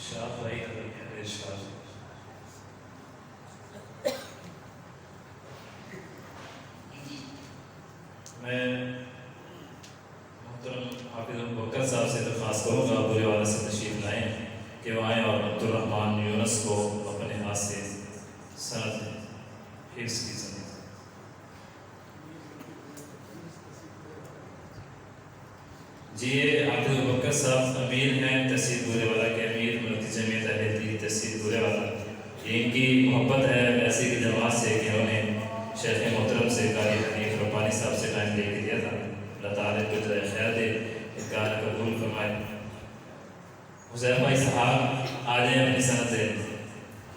شاہ بھائی ارشاد میں محترم حافظ ابوبکر صاحب سے درخواست کروں گا برے والے سے تشریف لائیں کہ وہ آئیں اور عبدالرحمن یونس کو اپنے ہاتھ سے سند حفظ کی سند جی یہ حافظ ابوبکر صاحب امیر ہیں تحصیل بورے والا کے امیر مفتی جمعیت اہل حدیث تحصیل بورے والا. ان کی محبت ہے ایسی کی جماعت سے کہ انہوں نے شیخ محترم سے قاری حنیف ربانی صاحب سے ٹائم لے کے دیا تھا. اللہ تعالیٰ کو جزائے خیر دے, کار قبول فرمائے. حذیفہ بھائی صاحب آ جائیں اپنی سند سے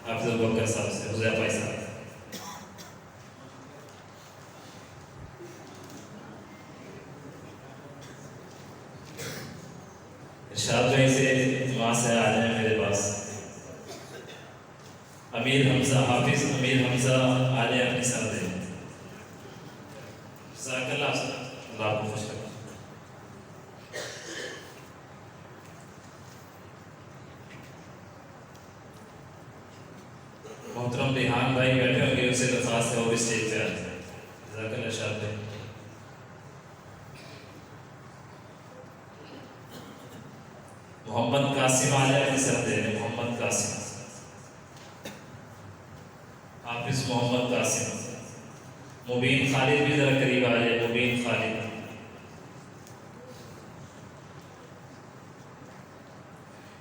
حافظ ابوبکر صاحب سے. حذیفہ بھائی صاحب ارشاد بھائی سے وہاں سے آ جائیں میرے پاس. امیر حمزہ حافظ امیر حمزہ آ جائیں اپنی سند سے. جزاک اللہ صاحب, اللہ کو خوش کریں. محترم ریحان بھائی بیٹھے ہوں گے, ان سے درخواست ہے وہ بھی اسٹیج پہ آ جائیں. جزاک اللہ ارشاد بھائی. محمد قاسم آ جائے اپنی سند سے. محمد قاسم حافظ محمد قاسم. مبین خالد بھی ذرا قریب آ جائے. مبین خالد.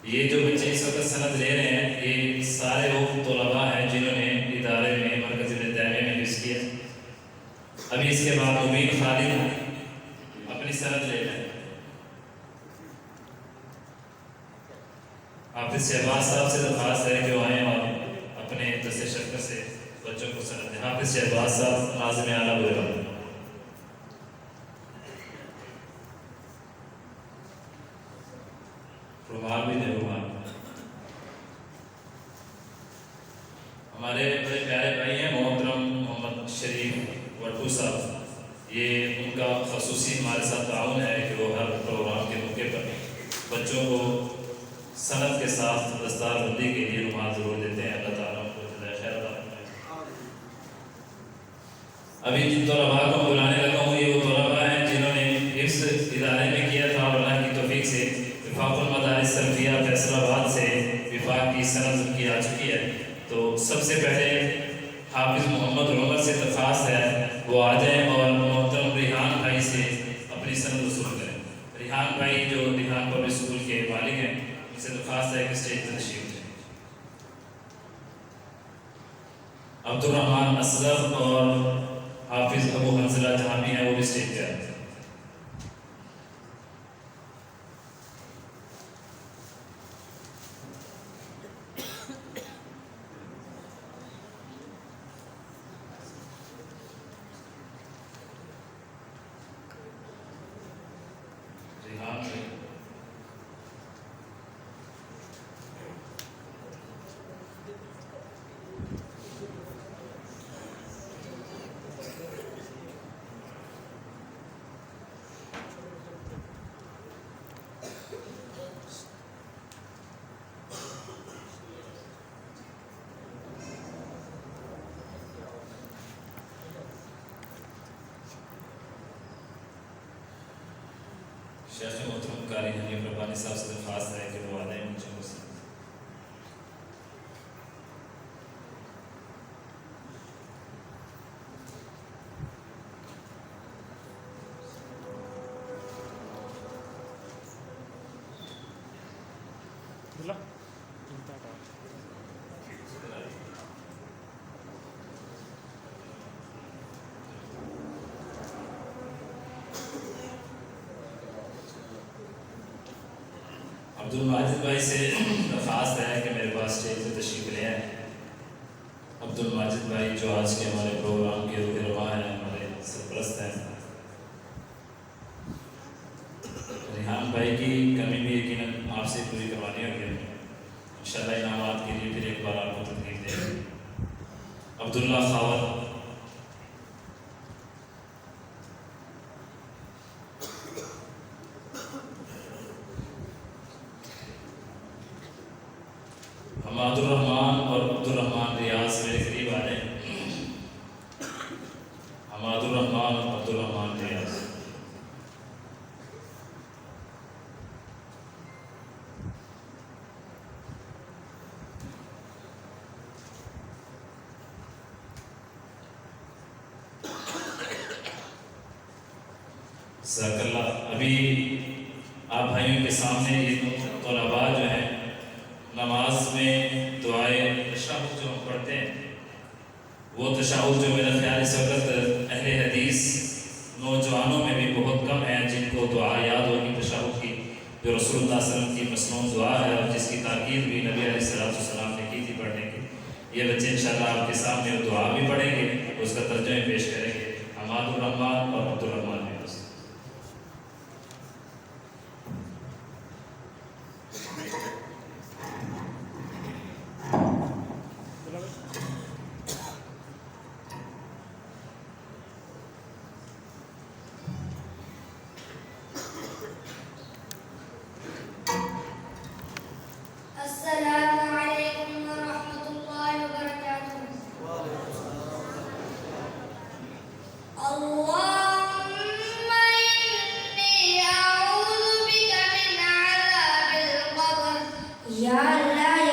یہ جو بچے اس وقت سند لے رہے ہیں یہ سارے وہ طلباء ہیں جنہوں نے ادارے میں مرکز ابن تیمیہ میں حفظ کیا. ابھی اس کے بعد مبین خالد اپنی سند لے رہے ہیں. حافظ شہباز صاحب سے درخواست ہے کہ وہ آئیں اور اپنے دست شرکت سے بچوں کو سند دیں. حافظ شہباز صاحب ناظم اعلیٰ بورے والا. رومال بھی دے رومال. ہمارے بڑے پیارے بھائی ہیں محترم محمد شریف وٹو صاحب. یہ ان کا خصوصی ہمارے ساتھ تعاون ہے کہ وہ ہر پروگرام کے موقع پر بچوں کو سند کے ساتھ دستار بندی کے لیے رومال ضرور دیتے ہیں. اللہ تعالیٰ ان کو جزائے خیر عطا فرمائے. ابھی جن طلباء کو بلانے لگا ہوں یہ وہ طلباء ہیں جنہوں نے حفظ ادارے میں کیا تھا اور اللہ کی توفیق سے وفاق المدارس سلفیہ فیصل آباد سے وفاق کی سند ان کی آ چکی ہے. تو سب سے پہلے حافظ محمد عمر سے درخواست ہے وہ آ جائیں اور محترم ریحان بھائی سے اپنی سند وصول کریں. ریحان بھائی جو ریحان پبلک اسکول کے مالک ہیں ان سے درخواست ہے کہ اسٹیج پر تشریف لیں. عبدالرحمن اصغر اور حافظ ابو حنظلہ جہاں بھی ہیں وہ بھی اسٹیج پہ آئے. ریحان بھائی شیخ محترم قاری حنیف ربانی صاحب سے درخواست ہے کہ وہ آ جائیں بچوں کو سند. عبدالماجد بھائی سے درخواست ہے کہ میرے پاس اسٹیج پہ تشریف لے آئیں. عبدالماجد بھائی جو آج کے ہمارے پروگرام کے روح رواں ہیں, ہمارے سرپرست ہیں. ریحان بھائی کی کمی بھی یقیناً آپ سے پوری کروانی ہوگی. انشاءاللہ انعامات کے لیے پھر ایک بار آپ کو تکلیف دیں گے. عبداللہ خاور حماد الرحمان اور عبد الرحمان ریاض میرے قریب آ جائیں. حماد الرحمان اور عبد الرحمان ریاض. جزاک اللہ. ابھی آپ بھائیوں کے سامنے یہ طلباء جو ہیں نماز میں دعائے تشہد جو ہم پڑھتے ہیں وہ تشہد جو میرا خیال اس وقت اہل حدیث نوجوانوں میں بھی بہت کم ہیں جن کو دعا یاد ہوگی تشہد کی، جو رسول اللہ صلی اللہ علیہ وسلم کی مسنون دعا ہے اور جس کی تاکید بھی نبی علیہ السلام نے کی تھی پڑھنے کی. یہ بچے انشاءاللہ آپ کے سامنے وہ دعا بھی پڑھیں گے، اس کا ترجمہ پیش کریں گے. حماد الرحمان اور عبد الرحمان ریاض. السلام علیکم ورحمۃ اللہ وبرکاتہ. اللہم انی اعوذ بک من عذاب القبر. یا اللہ